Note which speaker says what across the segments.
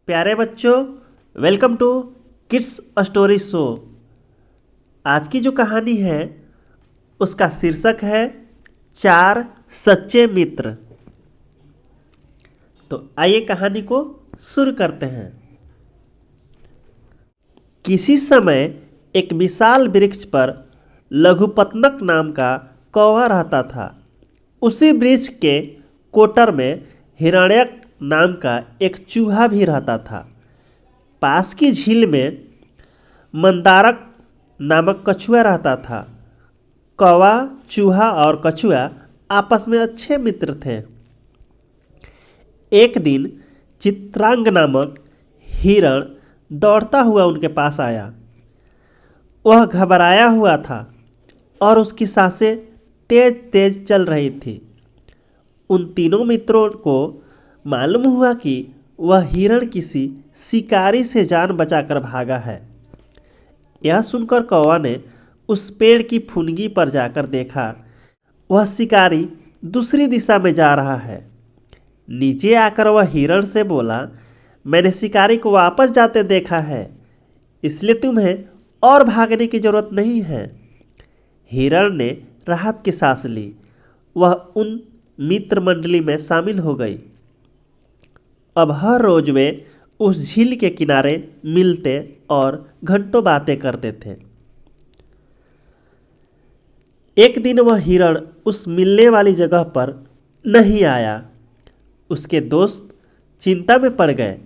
Speaker 1: प्यारे बच्चों, welcome to kids story show. आज की जो कहानी है उसका शीर्षक है चार सच्चे मित्र। तो आइए कहानी को शुरू करते हैं। किसी समय एक विशाल वृक्ष पर लघुपतनक नाम का कौवा रहता था। उसी वृक्ष के कोटर में हिरण्यक नाम का एक चूहा भी रहता था। पास की झील में मंदारक नामक कछुआ रहता था। कौवा, चूहा और कछुआ आपस में अच्छे मित्र थे। एक दिन चित्रांग नामक हिरण दौड़ता हुआ उनके पास आया। वह घबराया हुआ था और उसकी सांसें तेज तेज चल रही थी। उन तीनों मित्रों को मालूम हुआ कि वह हिरण किसी शिकारी से जान बचाकर भागा है। यह सुनकर कौवा ने उस पेड़ की फुनगी पर जाकर देखा। वह शिकारी दूसरी दिशा में जा रहा है। नीचे आकर वह हिरण से बोला, मैंने शिकारी को वापस जाते देखा है, इसलिए तुम्हें और भागने की जरूरत नहीं है। हिरण ने राहत की सांस ली। वह उन मित्र मंडली में शामिल हो गई। अब हर रोज वे उस झील के किनारे मिलते और घंटों बातें करते थे। एक दिन वह हिरण उस मिलने वाली जगह पर नहीं आया। उसके दोस्त चिंता में पड़ गए।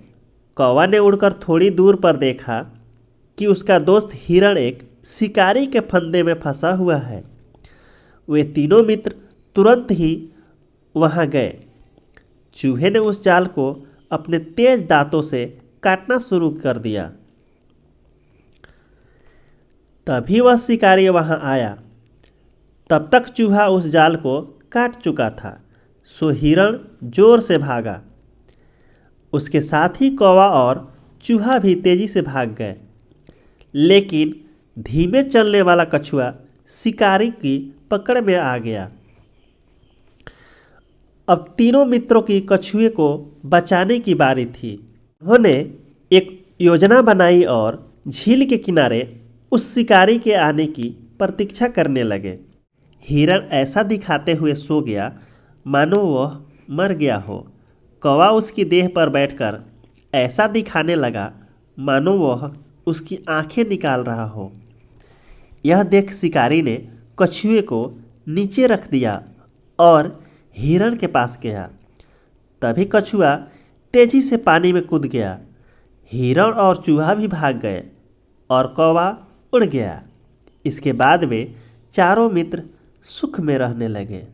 Speaker 1: कौवा ने उड़कर थोड़ी दूर पर देखा कि उसका दोस्त हिरण एक शिकारी के फंदे में फंसा हुआ है। वे तीनों मित्र तुरंत ही वहां गए। चूहे ने उस जाल को अपने तेज दांतों से काटना शुरू कर दिया। तभी वह शिकारी वहां आया। तब तक चूहा उस जाल को काट चुका था, सो हिरण जोर से भागा। उसके साथ ही कौवा और चूहा भी तेजी से भाग गए। लेकिन धीमे चलने वाला कछुआ शिकारी की पकड़ में आ गया। अब तीनों मित्रों की कछुए को बचाने की बारी थी। उन्होंने एक योजना बनाई और झील के किनारे उस शिकारी के आने की प्रतीक्षा करने लगे। हिरण ऐसा दिखाते हुए सो गया मानो वह मर गया हो। कौवा उसकी देह पर बैठकर ऐसा दिखाने लगा मानो वह उसकी आंखें निकाल रहा हो। यह देख शिकारी ने कछुए को नीचे रख दिया और हिरण के पास गया। तभी कछुआ तेजी से पानी में कूद गया। हिरण और चूहा भी भाग गए और कौवा उड़ गया। इसके बाद वे चारों मित्र सुख में रहने लगे।